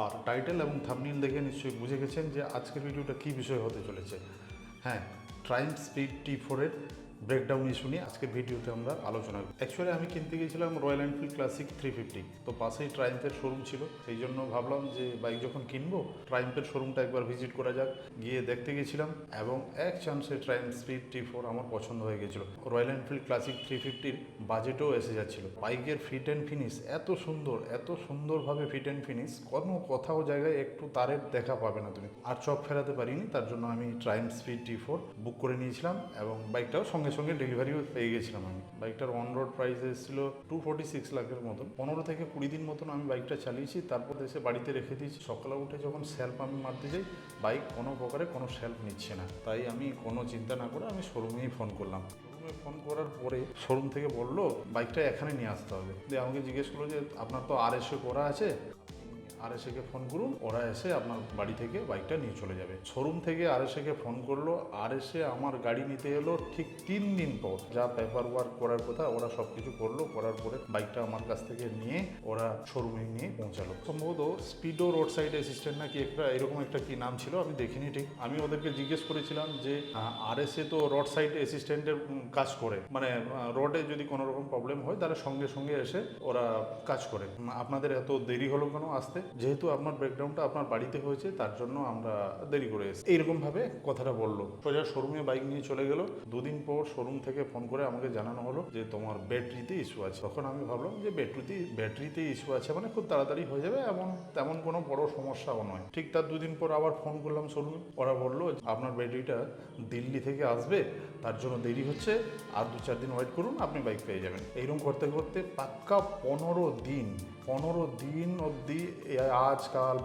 আর title এবং thumbnail দেখে নিশ্চয়ই বুঝে গেছেন যে আজকের ভিডিওটা কী বিষয় হতে চলেছে। হ্যাঁ, ট্রাইম্ফ স্পিড T4-এর ব্রেকডাউন ইস্যু নিয়ে আজকের ভিডিওতে আমরা আলোচনা করি। অ্যাকচুয়ালি আমি কিনতে গিয়েছিলাম রয়্যাল এনফিল্ড ক্লাসিক 350, তো পাশেই ট্রাইম্ফের শোরুম ছিল, সেই জন্য ভাবলাম যে বাইক যখন কিনবো ট্রাইম্ফের শোরুমটা একবার ভিজিট করা যাক। গিয়ে দেখতে গেছিলাম এবং এক চান্সে ট্রাইম্ফ স্পিড T4 আমার পছন্দ হয়ে গেছিলো। রয়্যাল এনফিল্ড ক্লাসিক 350-র বাজেটও এসে যাচ্ছিলো। বাইকের ফিট অ্যান্ড ফিনিশ এত সুন্দর, এত সুন্দরভাবে ফিট অ্যান্ড ফিনিশ, কোনো কোথাও জায়গায় একটু তারের দেখা পাবে না তুমি। আর চক ফেরাতে পারিনি, তার জন্য আমি ট্রাইম্ফ স্পিড T4 বুক করে নিয়েছিলাম এবং বাইকটাও সঙ্গে সঙ্গে ডেলিভারিও পেয়ে গেছিলাম আমি। বাইকটার অন রোড প্রাইস এসেছিল 246 লাখের মতন। 15 থেকে 20 দিন মতন আমি বাইকটা চালিয়েছি, তারপর এসে বাড়িতে রেখে দিয়েছি। সকালে উঠে যখন সেলফ আমি মারতে যাই, বাইক কোনো প্রকারে কোনো সেলফ নিচ্ছে না। তাই আমি কোনো চিন্তা না করে আমি শোরুমেই ফোন করলাম। শোরুমে ফোন করার পরে শোরুম থেকে বললো বাইকটা এখানে নিয়ে আসতে হবে। দিয়ে আমাকে জিজ্ঞেস করলো যে আপনার তো RSA করা আছে, RSA-কে ফোন করুন, ওরা এসে আপনার বাড়ি থেকে বাইকটা নিয়ে চলে যাবে। শোরুম থেকে RSA-কে ফোন করলো, RSA আমার গাড়ি নিতে এলো ঠিক 3 দিন পর। যা পেপার ওয়ার্ক করার কথা ওরা সব কিছু করলো, করার পরে বাইকটা আমার কাছ থেকে নিয়ে ওরা শোরুমে নিয়ে পৌঁছালো। সম্ভবত স্পিডো রোড সাইড অ্যাসিস্ট্যান্ট নাকি একটা এরকম একটা কি নাম ছিল, আমি দেখিনি ঠিক। আমি ওদেরকে জিজ্ঞেস করেছিলাম যে RSA তো রোড সাইড অ্যাসিস্ট্যান্টের কাজ করে, মানে রোডে যদি কোনো রকম প্রবলেম হয় তাহলে সঙ্গে সঙ্গে এসে ওরা কাজ করে। আপনাদের এত দেরি হলো কেন আসতে? যেহেতু আপনার ব্রেকডাউনটা আপনার বাড়িতে হয়েছে তার জন্য আমরা দেরি করে এসেছি, এইরকম ভাবে কথাটা বললো। সোজা শোরুমে বাইক নিয়ে চলে গেল। 2 দিন পর শোরুম থেকে ফোন করে আমাকে জানানো হলো যে তোমার ব্যাটারিতে ইস্যু আছে। তখন আমি ভাবলাম যে ব্যাটারিতে ইস্যু আছে মানে খুব তাড়াতাড়ি হয়ে যাবে, তেমন কোনো বড় সমস্যাও নয়। ঠিক তার 2 দিন পর আবার ফোন করলাম শোরুমে। ওরা বললো আপনার ব্যাটারিটা দিল্লি থেকে আসবে, তার জন্য দেরি হচ্ছে, আর 2-4 দিন ওয়েট করুন, আপনি বাইক পেয়ে যাবেন। এইরকম করতে করতে পাক্কা 15 দিন অবধি আজকাল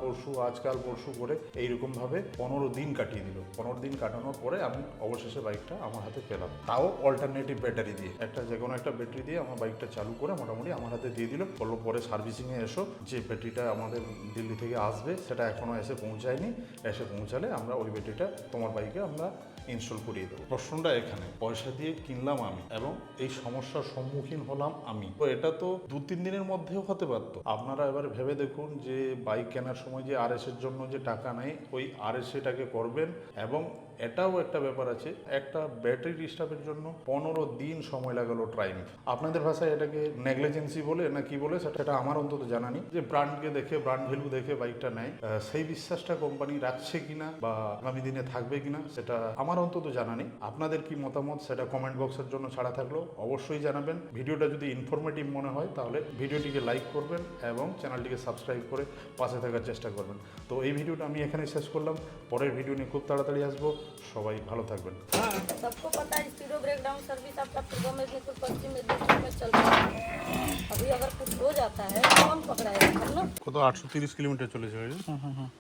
পরশু করে এইরকমভাবে 15 দিন কাটিয়ে দিল। 15 দিন কাটানোর পরে আমি অবশেষে বাইকটা আমার হাতে পেলাম, তাও অল্টারনেটিভ ব্যাটারি দিয়ে। যে কোনো একটা ব্যাটারি দিয়ে আমার বাইকটা চালু করে মোটামুটি আমার হাতে দিয়ে দিল। বললো পরে সার্ভিসিংয়ে এসো, যে ব্যাটারিটা আমাদের দিল্লি থেকে আসবে সেটা এখনও এসে পৌঁছায়নি, এসে পৌঁছালে আমরা ওই ব্যাটারিটা তোমার বাইকে আমরা ইনস্টল করিয়ে দেবো। প্রশ্নটা এখানে, পয়সা দিয়ে কিনলাম আমি এবং এই সমস্যার সম্মুখীন হলাম আমি, তো এটা তো 2-3 দিনের মধ্যেও হতে পারতো। আপনারা এবার ভেবে দেখুন যে বাইক কেনার সময় যে RSA-র জন্য যে টাকা নেয়, ওই RSA-টাকে করবেন। এবং এটাও একটা ব্যাপার আছে, একটা ব্যাটারি রিস্টার্টের জন্য 15 দিন সময় লাগালো ট্রাইম্ফ। আপনাদের ভাষায় এটাকে নেগলিজেন্সি বলে না কি বলে সেটা আমার অন্তত জানা নেই। যে ব্র্যান্ডকে দেখে, ব্র্যান্ড ভ্যালু দেখে বাইকটা নেয়, সেই বিশ্বাসটা কোম্পানি রাখছে কিনা বা আগামী দিনে থাকবে কিনা সেটা আমার অন্তত জানা নেই। আপনাদের কি মতামত সেটা কমেন্ট বক্সের জন্য ছাড়া থাকলো, অবশ্যই জানাবেন। ভিডিওটা যদি ইনফরমেটিভ মনে হয় তাহলে ভিডিওটিকে লাইক করবেন এবং চ্যানেলটিকে সাবস্ক্রাইব করে পাশে থাকার চেষ্টা করবেন। তো এই ভিডিওটা আমি এখানে শেষ করলাম, পরের ভিডিও নিয়ে খুব তাড়াতাড়ি আসবো। সবাই ভালো থাকবেন। सबको पता है स्पीडो ब्रेकडाउन सर्विस आपका पूर्व मेदिनीपुर, पश्चिम मेदिनीपुर में चलता है। अभी अगर कुछ हो जाता है तो कौन पकड़ाएगा, हम लोग। কত 830 কিলোমিটার চলেছে।